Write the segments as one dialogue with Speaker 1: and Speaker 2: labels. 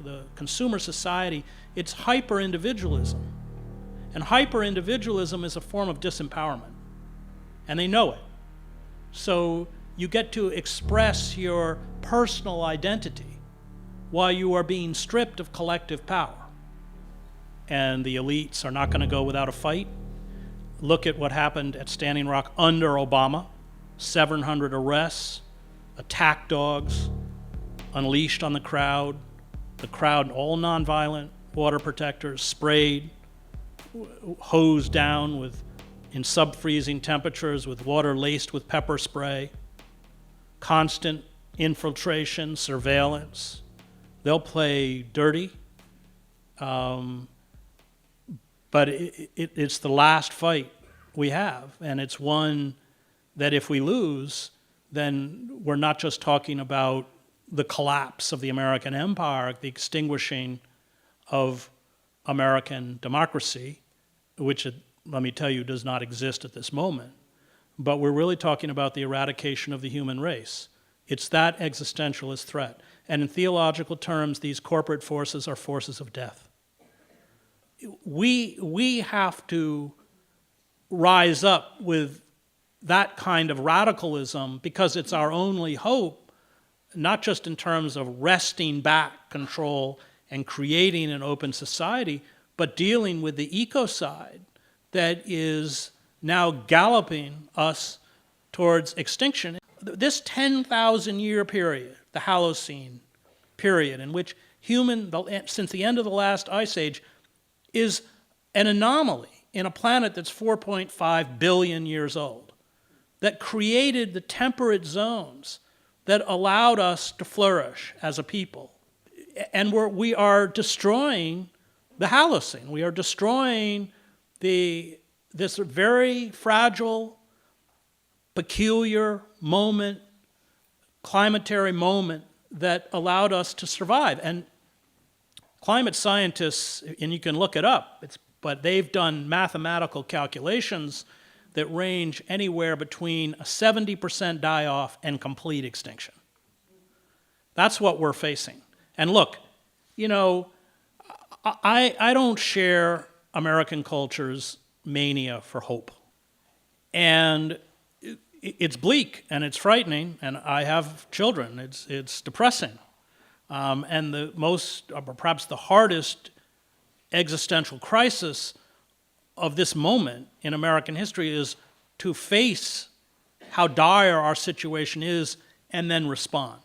Speaker 1: the consumer society, it's hyper-individualism. And hyper-individualism is a form of disempowerment, and they know it. So you get to express your personal identity while you are being stripped of collective power. And the elites are not going to go without a fight. Look at what happened at Standing Rock under Obama. 700 arrests, attack dogs unleashed on the crowd all nonviolent, water protectors, sprayed, hosed down in sub-freezing temperatures with water laced with pepper spray, constant infiltration, surveillance. They'll play dirty, but it's the last fight we have, and it's one that if we lose, then we're not just talking about the collapse of the American empire, the extinguishing of American democracy, which, let me tell you, does not exist at this moment, but we're really talking about the eradication of the human race. It's that existentialist threat. And in theological terms, these corporate forces are forces of death. We have to rise up with that kind of radicalism because it's our only hope, not just in terms of wresting back control and creating an open society, but dealing with the ecocide that is now galloping us towards extinction. This 10,000-year period, the Holocene period, in which since the end of the last ice age, is an anomaly in a planet that's 4.5 billion years old, that created the temperate zones that allowed us to flourish as a people. And we are destroying the Holocene. We are destroying this very fragile, peculiar moment, climatary moment that allowed us to survive. And climate scientists, and you can look it up, but they've done mathematical calculations that range anywhere between a 70% die-off and complete extinction. That's what we're facing. And look, you know, I don't share American culture's mania for hope. And it's bleak and it's frightening, and I have children. It's depressing. And the most, or perhaps the hardest existential crisis of this moment in American history is to face how dire our situation is and then respond.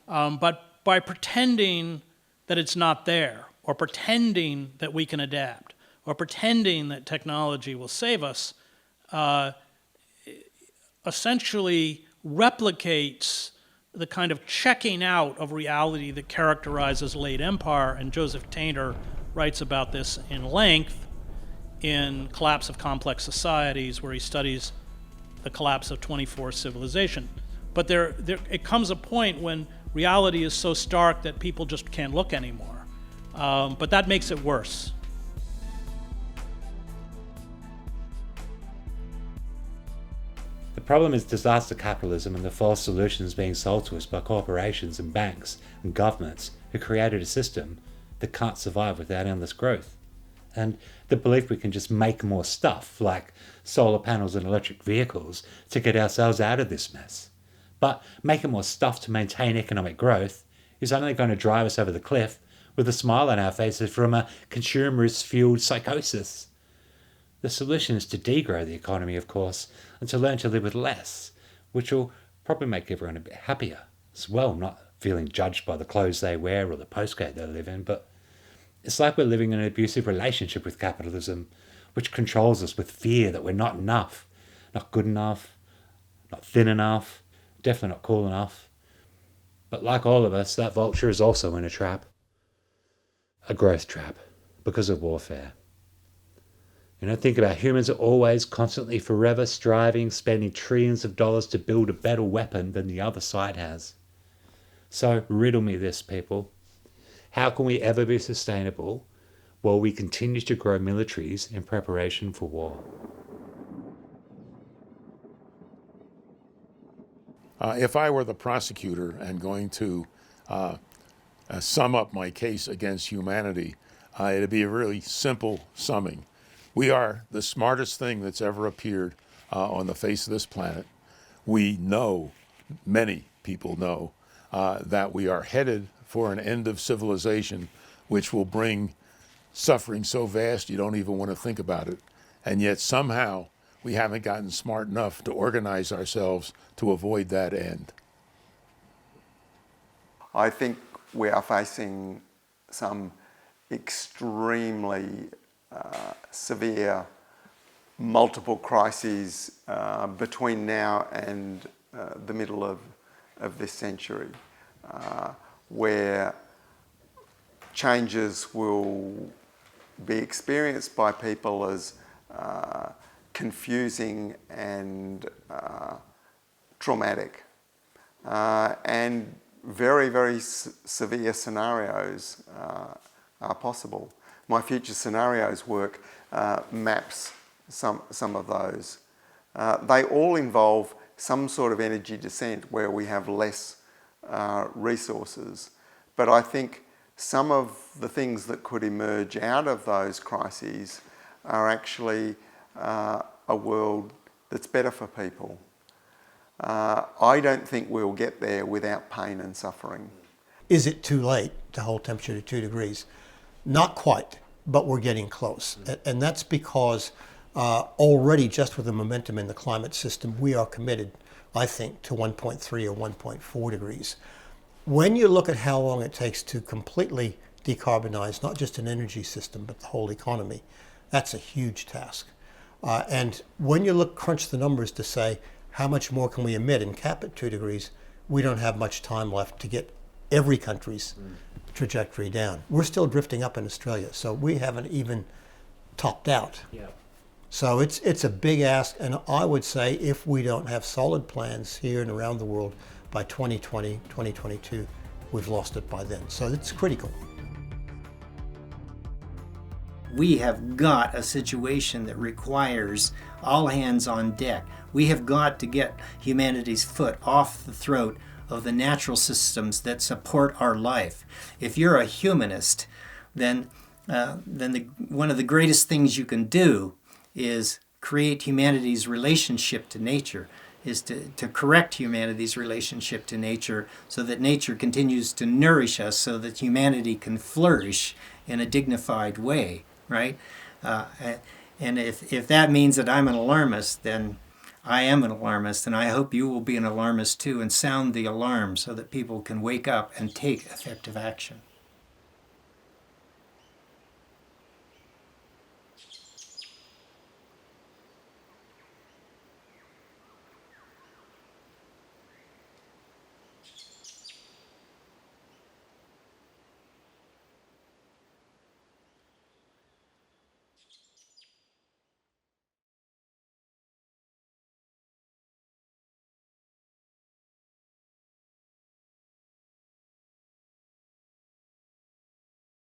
Speaker 1: But by pretending that it's not there, or pretending that we can adapt, or pretending that technology will save us, essentially replicates the kind of checking out of reality that characterizes late empire, and Joseph Tainter writes about this in length in Collapse of Complex Societies, where he studies the collapse of 24th civilization. But it comes a point when reality is so stark that people just can't look anymore. But that makes it worse.
Speaker 2: The problem is disaster capitalism and the false solutions being sold to us by corporations and banks and governments who created a system that can't survive without endless growth. And the belief we can just make more stuff, like solar panels and electric vehicles, to get ourselves out of this mess. But making more stuff to maintain economic growth is only going to drive us over the cliff with a smile on our faces from a consumerist-fueled psychosis. The solution is to degrow the economy, of course, and to learn to live with less, which will probably make everyone a bit happier as well, not feeling judged by the clothes they wear or the postcode they live in. But it's like we're living in an abusive relationship with capitalism, which controls us with fear that we're not enough, not good enough, not thin enough, definitely not cool enough. But like all of us, that vulture is also in a trap. A growth trap, because of warfare. You know, think about humans are always, constantly, forever striving, spending trillions of dollars to build a better weapon than the other side has. So riddle me this, people. How can we ever be sustainable while we continue to grow militaries in preparation for war?
Speaker 3: If I were the prosecutor and going to sum up my case against humanity, it'd be a really simple summing. We are the smartest thing that's ever appeared on the face of this planet. We know, many people know, that we are headed for an end of civilization, which will bring suffering so vast you don't even want to think about it. And yet somehow we haven't gotten smart enough to organize ourselves to avoid that end.
Speaker 4: I think we are facing some extremely severe multiple crises between now and the middle of this century, where changes will be experienced by people as confusing and traumatic, and very, very severe scenarios are possible. My future scenarios work maps some of those. They all involve some sort of energy descent where we have less resources. But I think some of the things that could emerge out of those crises are actually a world that's better for people. I don't think we'll get there without pain and suffering.
Speaker 5: Is it too late to hold temperature to 2 degrees? Not quite, but we're getting close. And that's because already just with the momentum in the climate system, we are committed, I think, to 1.3 or 1.4 degrees. When you look at how long it takes to completely decarbonize, not just an energy system, but the whole economy, that's a huge task. And when you crunch the numbers to say, how much more can we emit and cap at 2 degrees, we don't have much time left to get every country's trajectory down. We're still drifting up in Australia, so we haven't even topped out.
Speaker 2: Yeah.
Speaker 5: So it's a big ask, and I would say if we don't have solid plans here and around the world by 2020, 2022, we've lost it by then. So it's critical.
Speaker 6: We have got a situation that requires all hands on deck. We have got to get humanity's foot off the throat of the natural systems that support our life. If you're a humanist, then one of the greatest things you can do is create humanity's relationship to nature, is to correct humanity's relationship to nature so that nature continues to nourish us so that humanity can flourish in a dignified way, right? And if that means that I'm an alarmist, then I am an alarmist, and I hope you will be an alarmist too and sound the alarm so that people can wake up and take effective action.